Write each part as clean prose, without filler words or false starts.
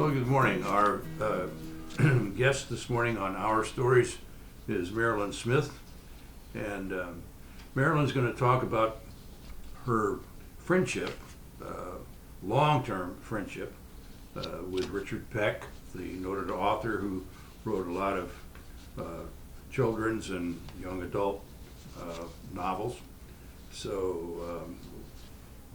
Well, good morning. Our guest this morning on Our Stories is Marilyn Smith. And Marilyn's going to talk about her friendship, long-term friendship, with Richard Peck, the noted author who wrote a lot of children's and young adult novels. So,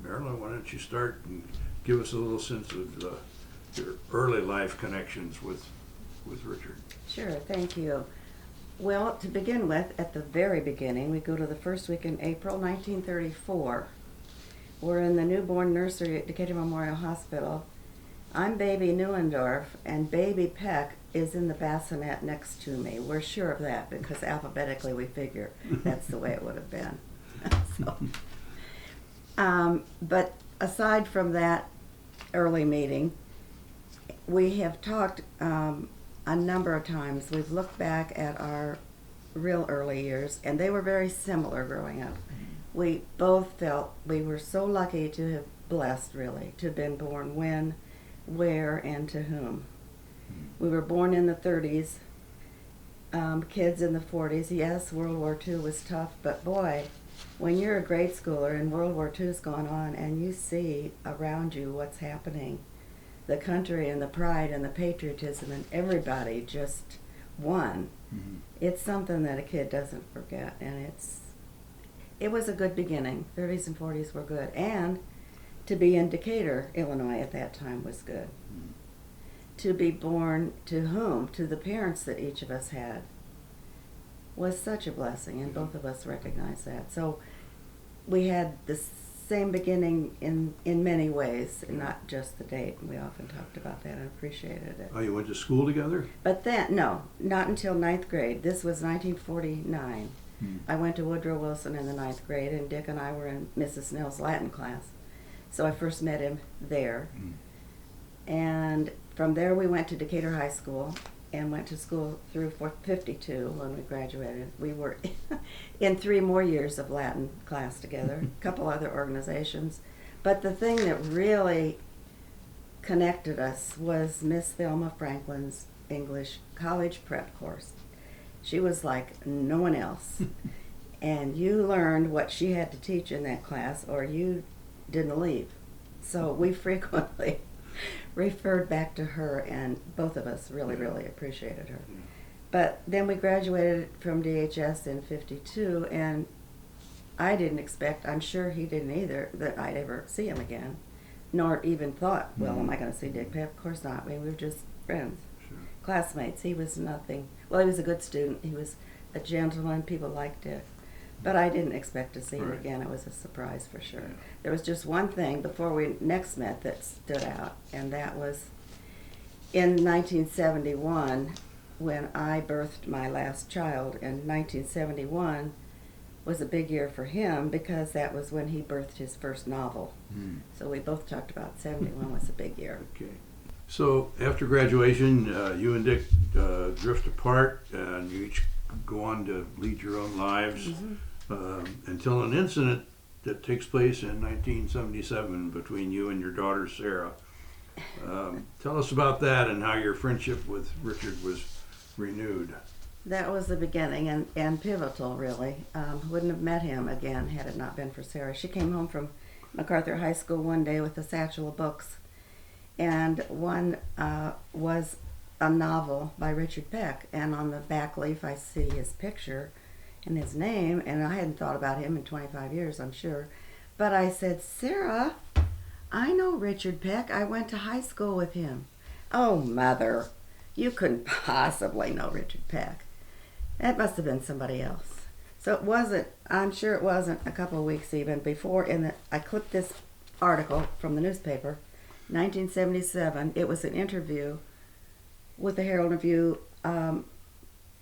Marilyn, why don't you start and give us a little sense of your early life connections with Richard. Sure, thank you. Well, to begin with, at the very beginning, we go to the first week in April 1934. We're in the newborn nursery at Decatur Memorial Hospital. I'm baby Neuendorf, and baby Peck is in the bassinet next to me. We're sure of that because alphabetically we figure that's the way it would have been. But aside from that early meeting, we have talked a number of times. We've looked back at our real early years, and they were very similar growing up. We both felt we were so lucky to have blessed, really, to have been born when, where, and to whom. We were born in the 30s, kids in the 40s. Yes, World War II was tough, but boy, when you're a grade schooler and World War II's gone on and you see around you what's happening, the country and the pride and the patriotism and everybody just won. Mm-hmm. It's something that a kid doesn't forget, and it was a good beginning. 30s and 40s were good, and to be in Decatur, Illinois at that time was good. Mm-hmm. To be born to whom? To the parents that each of us had was such a blessing, and both of us recognize that. So we had the same beginning in many ways, and not just the date. We often talked about that and appreciated it. Oh, you went to school together? But then, no, not until 9th grade. This was 1949. I went to Woodrow Wilson in the 9th grade, and Dick and I were in Mrs. Snell's Latin class. So I first met him there. And from there we went to Decatur High School and went to school through 52 when we graduated. We were in 3 more years of Latin class together, a couple other organizations. But the thing that really connected us was Miss Thelma Franklin's English college prep course. She was like no one else. And you learned what she had to teach in that class or you didn't leave. So we frequently referred back to her, and both of us really appreciated her. But then we graduated from DHS in 52, and I didn't expect, I'm sure he didn't either, that I'd ever see him again, nor even thought, well, am I going to see Dick Peck? Of course not. I mean, we were just friends, classmates. He was nothing. Well, he was a good student. He was a gentleman. People liked Dick. But I didn't expect to see him again. It was a surprise for sure. Yeah. There was just one thing before we next met that stood out, and that was in 1971 when I birthed my last child. And 1971 was a big year for him because that was when he birthed his first novel. So we both talked about 71 was a big year. Okay. So after graduation, you and Dick drift apart, and you each go on to lead your own lives. Until an incident that takes place in 1977 between you and your daughter Sarah. Tell us about that and how your friendship with Richard was renewed. That was the beginning and pivotal, really. Wouldn't have met him again had it not been for Sarah. She came home from MacArthur High School one day with a satchel of books, and one was a novel by Richard Peck, and on the back leaf I see his picture and his name, and I hadn't thought about him in 25 years, I'm sure. But I said, Sarah, I know Richard Peck. I went to high school with him. Oh, Mother, you couldn't possibly know Richard Peck. That must have been somebody else. So it wasn't, I'm sure it wasn't a couple of weeks even before, I clipped this article from the newspaper, 1977. It was an interview with the Herald Review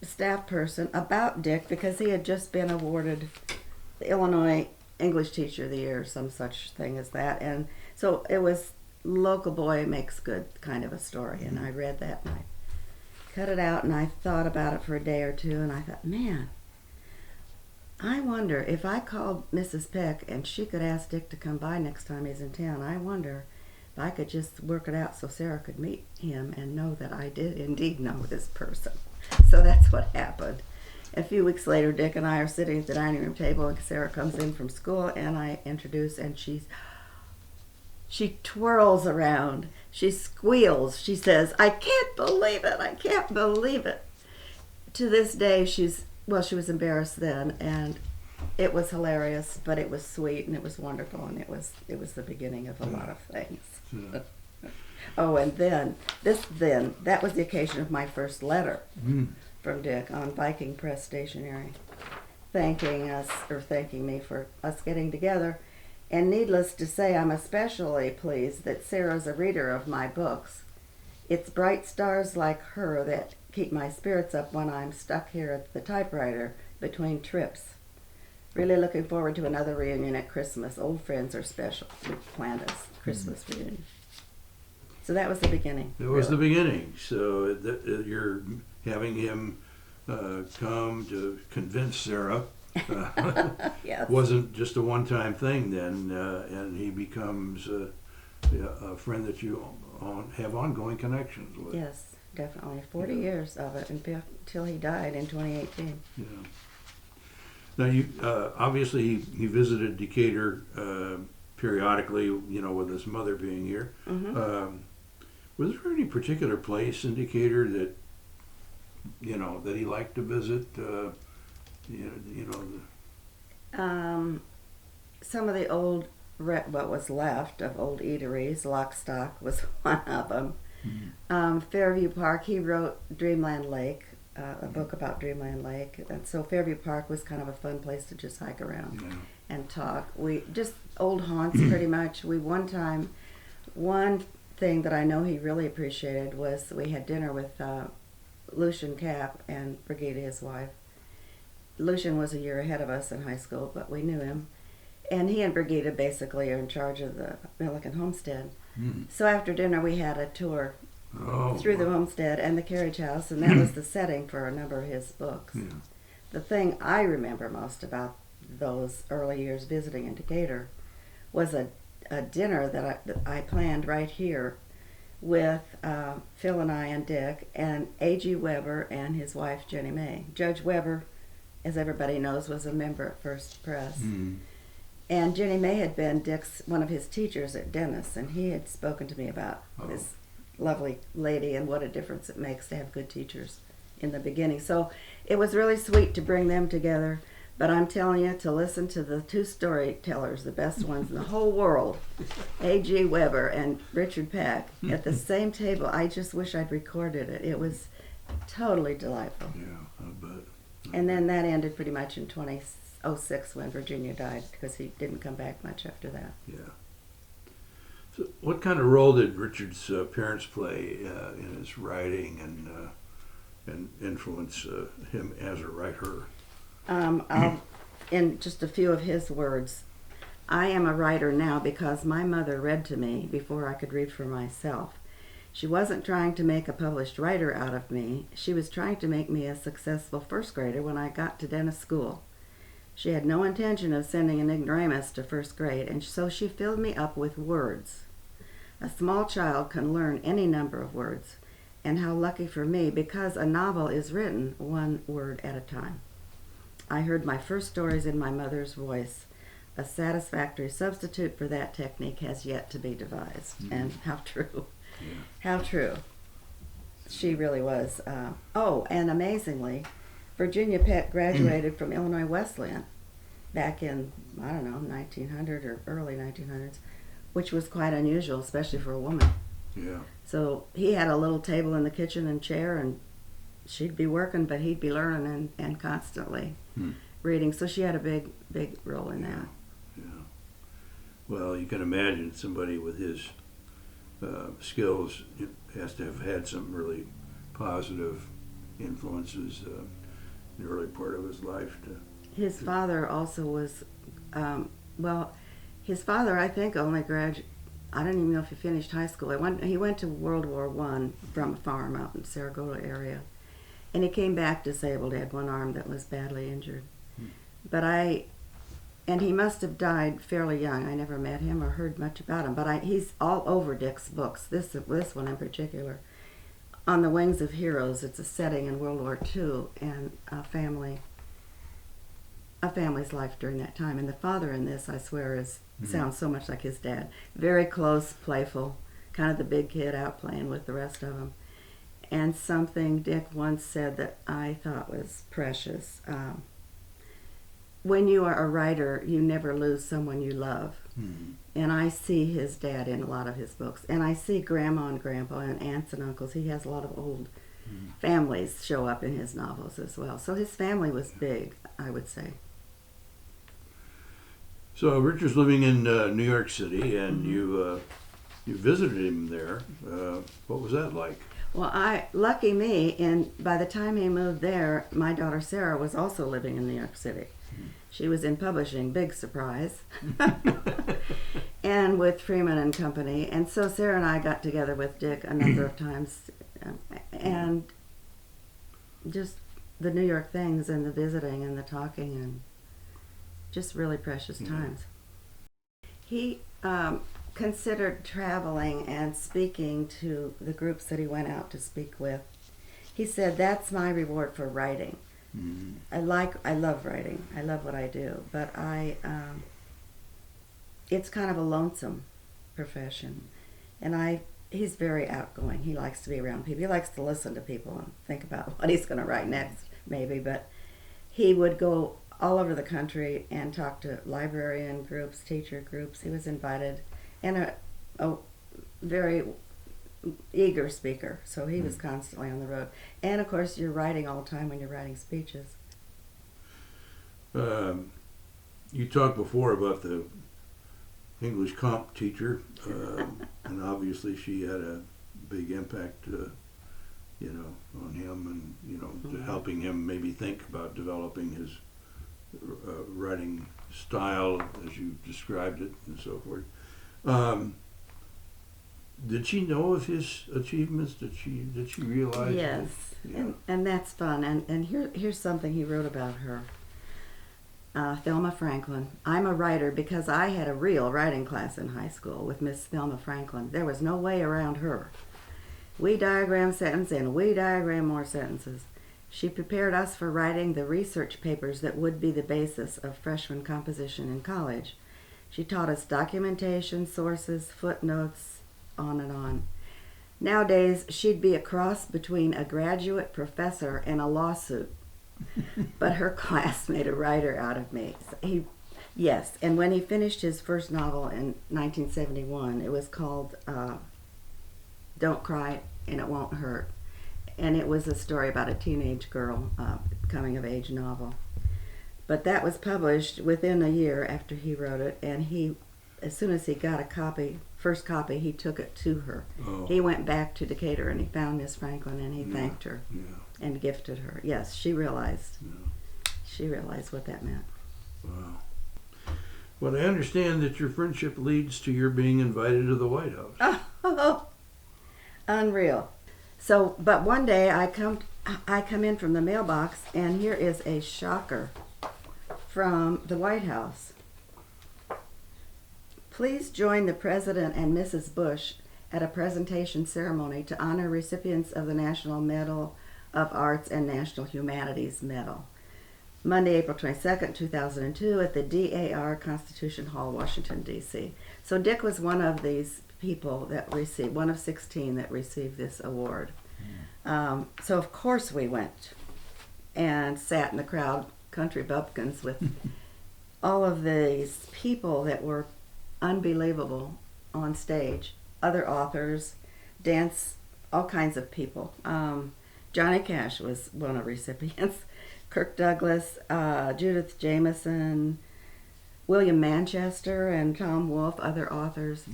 staff person about Dick because he had just been awarded the Illinois English Teacher of the Year, some such thing as that. And so it was local boy makes good kind of a story. And I read that and I cut it out and I thought about it for a day or two and I thought, man, I wonder if I called Mrs. Peck and she could ask Dick to come by next time he's in town, I wonder if I could just work it out so Sarah could meet him and know that I did indeed know this person. So that's what happened. A few weeks later, Dick and I are sitting at the dining room table, and Sarah comes in from school, and I introduce, and she twirls around. She squeals. She says, "I can't believe it. I can't believe it." To this day, she was embarrassed then, and it was hilarious, but it was sweet, and it was wonderful, and it was the beginning of a lot of things. Yeah. Oh, and then that was the occasion of my first letter from Dick on Viking Press Stationery, thanking me for us getting together. And needless to say, I'm especially pleased that Sarah's a reader of my books. It's bright stars like her that keep my spirits up when I'm stuck here at the typewriter between trips. Really looking forward to another reunion at Christmas. Old friends are special. We planned a Christmas reunion. So that was the beginning. It was the beginning. So you're having him come to convince Sarah. Yes. Wasn't just a one-time thing then, and he becomes a friend that you have ongoing connections with. Yes, definitely. 40 years of it until he died in 2018. Yeah. Now, you obviously he visited Decatur periodically, with his mother being here. Mm-hmm. Was there any particular place in Decatur that that he liked to visit? Some of the old, what was left of old eateries, Lock Stock was one of them. Mm-hmm. Fairview Park, he wrote Dreamland Lake, a book about Dreamland Lake. And so Fairview Park was kind of a fun place to just hike around and talk. We just old haunts pretty much. One thing that I know he really appreciated was we had dinner with Lucian Capp and Brigida, his wife. Lucian was a year ahead of us in high school, but we knew him. And he and Brigida basically are in charge of the Milliken homestead. Mm. So after dinner we had a tour through the homestead and the carriage house, and that was the setting for a number of his books. Yeah. The thing I remember most about those early years visiting in Decatur was a dinner that I planned right here with Phil and I and Dick and A.G. Weber and his wife Jenny May. Judge Weber, as everybody knows, was a member at First Press. Mm. And Jenny May had been one of his teachers at Dennis, and he had spoken to me about this lovely lady and what a difference it makes to have good teachers in the beginning. So it was really sweet to bring them together. But I'm telling you, to listen to the two storytellers, the best ones in the whole world, A.G. Weber and Richard Peck, at the same table, I just wish I'd recorded it. It was totally delightful. Yeah, I bet. And then that ended pretty much in 2006 when Virginia died, because he didn't come back much after that. Yeah. So what kind of role did Richard's parents play in his writing and influence him as a writer? In just a few of his words, I am a writer now because my mother read to me before I could read for myself. She wasn't trying to make a published writer out of me. She was trying to make me a successful first grader when I got to Dennis School. She had no intention of sending an ignoramus to first grade, and so she filled me up with words. A small child can learn any number of words, and how lucky for me, because a novel is written one word at a time. I heard my first stories in my mother's voice. A satisfactory substitute for that technique has yet to be devised. Mm-hmm. And how true. Yeah. How true. She really was. And amazingly, Virginia Peck graduated from Illinois Wesleyan back in, 1900 or early 1900s, which was quite unusual, especially for a woman. Yeah. So he had a little table in the kitchen and chair, and she'd be working, but he'd be learning and constantly reading. So she had a big role in that. Yeah. Well, you can imagine somebody with his skills has to have had some really positive influences in the early part of his life. His father also was, his father, I think, only graduated. I don't even know if he finished high school. He went to World War I from a farm out in Saratoga area. And he came back disabled. He had one arm that was badly injured. But and he must have died fairly young. I never met him or heard much about him, but he's all over Dick's books, this one in particular. On the Wings of Heroes, it's a setting in World War II and a family's life during that time. And the father in this, I swear, sounds so much like his dad. Very close, playful, kind of the big kid out playing with the rest of them. And something Dick once said that I thought was precious. When you are a writer, you never lose someone you love. Mm-hmm. And I see his dad in a lot of his books. And I see grandma and grandpa and aunts and uncles. He has a lot of old families show up in his novels as well. So his family was big, I would say. So Richard's living in New York City, and you visited him there. What was that like? Well, lucky me, and by the time he moved there, my daughter Sarah was also living in New York City. She was in publishing, big surprise, and with Freeman and Company. And so Sarah and I got together with Dick a number of times, and just the New York things and the visiting and the talking and just really precious times. He considered traveling and speaking to the groups that he went out to speak with. He said, that's my reward for writing. Mm-hmm. I love writing. I love what I do, but it's kind of a lonesome profession. And he's very outgoing. He likes to be around people. He likes to listen to people and think about what he's going to write next, maybe. But he would go all over the country and talk to librarian groups, teacher groups. He was invited, and a very eager speaker, so he was constantly on the road. And of course, you're writing all the time when you're writing speeches. You talked before about the English comp teacher, and obviously she had a big impact, on him, and helping him maybe think about developing his writing style as you described it, and so forth. Did she know of his achievements? Did she realize? Yes, and that's fun. And here's something he wrote about her. Thelma Franklin. I'm a writer because I had a real writing class in high school with Miss Thelma Franklin. There was no way around her. We diagram sentence and we diagram more sentences. She prepared us for writing the research papers that would be the basis of freshman composition in college. She taught us documentation, sources, footnotes, on and on. Nowadays, she'd be a cross between a graduate professor and a lawsuit. But her class made a writer out of me. Yes, and when he finished his first novel in 1971, it was called Don't Cry and It Won't Hurt. And it was a story about a teenage girl, coming-of-age novel. But that was published within a year after he wrote it, and as soon as he got first copy, he took it to her. Oh. He went back to Decatur and he found Miss Franklin and he thanked her and gifted her. Yes, she realized. Yeah. She realized what that meant. Wow. Well, I understand that your friendship leads to your being invited to the White House. Oh, unreal. So, but one day I come in from the mailbox and here is a shocker from the White House. Please join the President and Mrs. Bush at a presentation ceremony to honor recipients of the National Medal of Arts and National Humanities Medal. Monday, April 22nd, 2002 at the DAR Constitution Hall, Washington, D.C. So Dick was one of these people that received, one of 16 that received this award. So of course we went and sat in the crowd, country bumpkins, with all of these people that were unbelievable on stage. Other authors, dance, all kinds of people. Johnny Cash was one of the recipients. Kirk Douglas, Judith Jameson, William Manchester, and Tom Wolfe, other authors.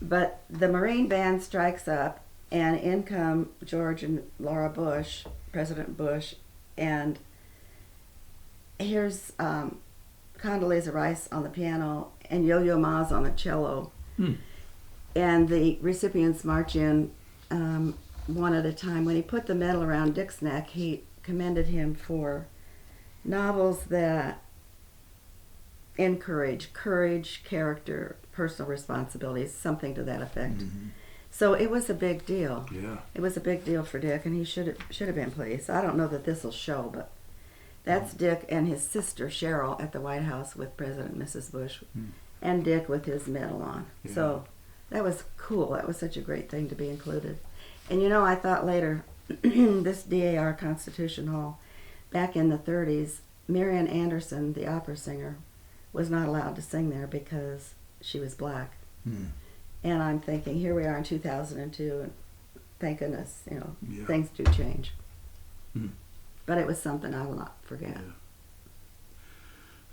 But the Marine Band strikes up, and in come George and Laura Bush, President Bush, and here's Condoleezza Rice on the piano and Yo-Yo Ma's on the cello. And the recipients march in one at a time. When he put the medal around Dick's neck, he commended him for novels that encourage courage, character, personal responsibility, something to that effect. So it was a big deal. Yeah. It was a big deal for Dick, and he should have been pleased. I don't know that this will show, but that's Dick and his sister Cheryl at the White House with President and Mrs. Bush, and Dick with his medal on. Yeah. So that was cool. That was such a great thing to be included. And you know, I thought later, this DAR Constitution Hall, back in the 30s, Marian Anderson, the opera singer, was not allowed to sing there because she was black. And I'm thinking, here we are in 2002, and thank goodness, you know, Yeah. things do change. Hmm. But it was something I will not forget. Yeah.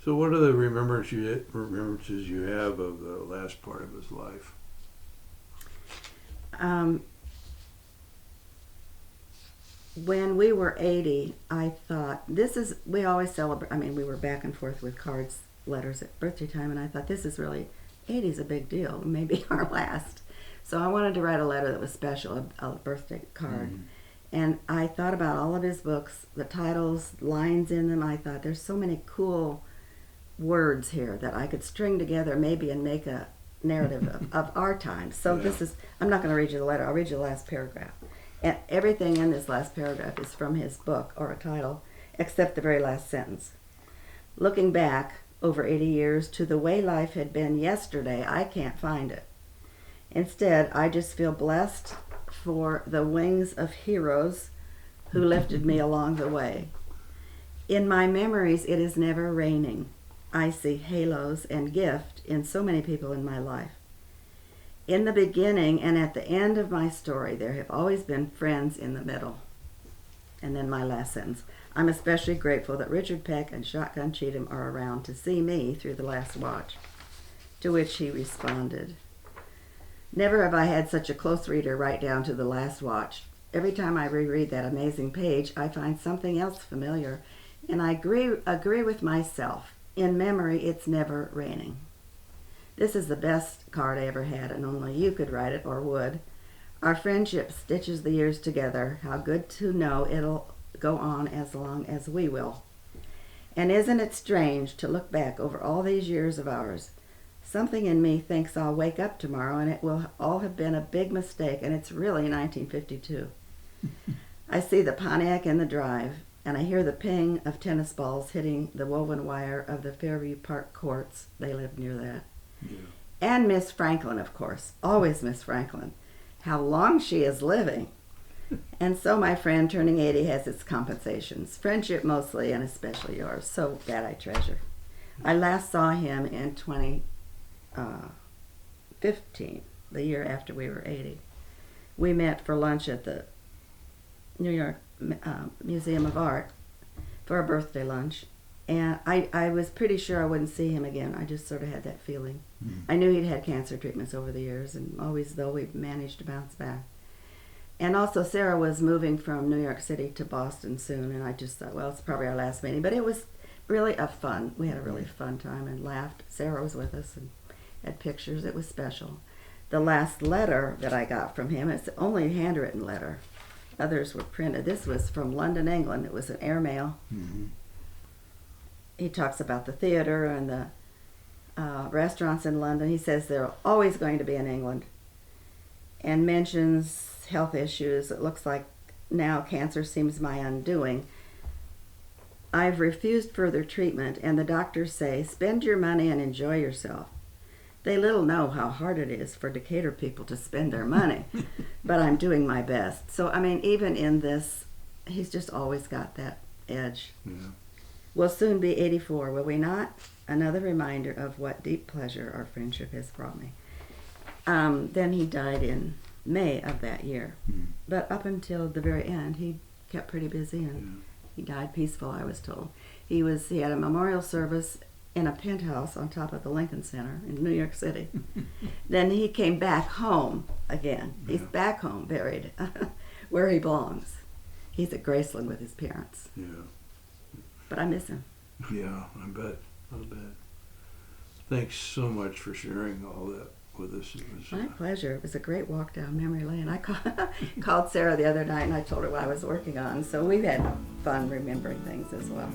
So what are the remembrances you have of the last part of his life? When we were 80, I thought, we always celebrate, I mean, we were back and forth with cards, letters at birthday time, and I thought, this is really, 80 is a big deal, maybe our last. So I wanted to write a letter that was special, a birthday card. And I thought about all of his books, the titles, lines in them. I thought, there's so many cool words here that I could string together maybe and make a narrative of our time. So this is, I'm not going to read you the letter, I'll read you the last paragraph. And everything in this last paragraph is from his book or a title, except the very last sentence. Looking back over 80 years to the way life had been yesterday, I can't find it. Instead, I just feel blessed for the wings of heroes who lifted me along the way. In my memories, it is never raining. I see halos and gift in so many people in my life. In the beginning and at the end of my story, there have always been friends in the middle. And then my last sentence. I'm especially grateful that Richard Peck and Shotgun Cheatham are around to see me through the last watch. To which he responded, never have I had such a close reader right down to the last watch. Every time I reread that amazing page, I find something else familiar, and I agree with myself. In memory, it's never raining. This is the best card I ever had, and only you could write it, or would. Our friendship stitches the years together. How good to know it'll go on as long as we will. And isn't it strange to look back over all these years of ours? Something in me thinks I'll wake up tomorrow and it will all have been a big mistake, and it's really 1952. I see the Pontiac in the drive, and I hear the ping of tennis balls hitting the woven wire of the Fairview Park courts. They lived near that. Yeah. And Miss Franklin, of course. Always Miss Franklin. How long she is living. And so my friend turning 80 has its compensations. Friendship mostly, and especially yours. So that I treasure. I last saw him in 2015, the year after we were 80. We met for lunch at the New York Museum of Art for a birthday lunch. And I was pretty sure I wouldn't see him again. I just sort of had that feeling. I knew he'd had cancer treatments over the years, and always, though, we've managed to bounce back. And also, Sarah was moving from New York City to Boston soon, and I just thought, well, it's probably our last meeting. But it was really we had a really fun time and laughed. Sarah was with us and had pictures. It was special. The last letter that I got from him, it's only a handwritten letter. Others were printed. This was from London, England. It was an airmail. He talks about the theater and the restaurants in London. He says they're always going to be in England, and mentions health issues. It looks like now cancer seems my undoing. I've refused further treatment, and the doctors say, spend your money and enjoy yourself. They little know how hard it is for Decatur people to spend their money, but I'm doing my best. So, I mean, even in this, he's just always got that edge. Yeah. We'll soon be 84, will we not? Another reminder of what deep pleasure our friendship has brought me. Then he died in May of that year. But up until the very end, he kept pretty busy, and he died peaceful, I was told. He had a memorial service in a penthouse on top of the Lincoln Center in New York City. Then he came back home again. He's back home, buried, where he belongs. He's at Graceland with his parents. Yeah. But I miss him. Yeah, I bet. Thanks so much for sharing all that with us. It was My pleasure. It was a great walk down memory lane. I called Sarah the other night and I told her what I was working on. So we've had fun remembering things as well.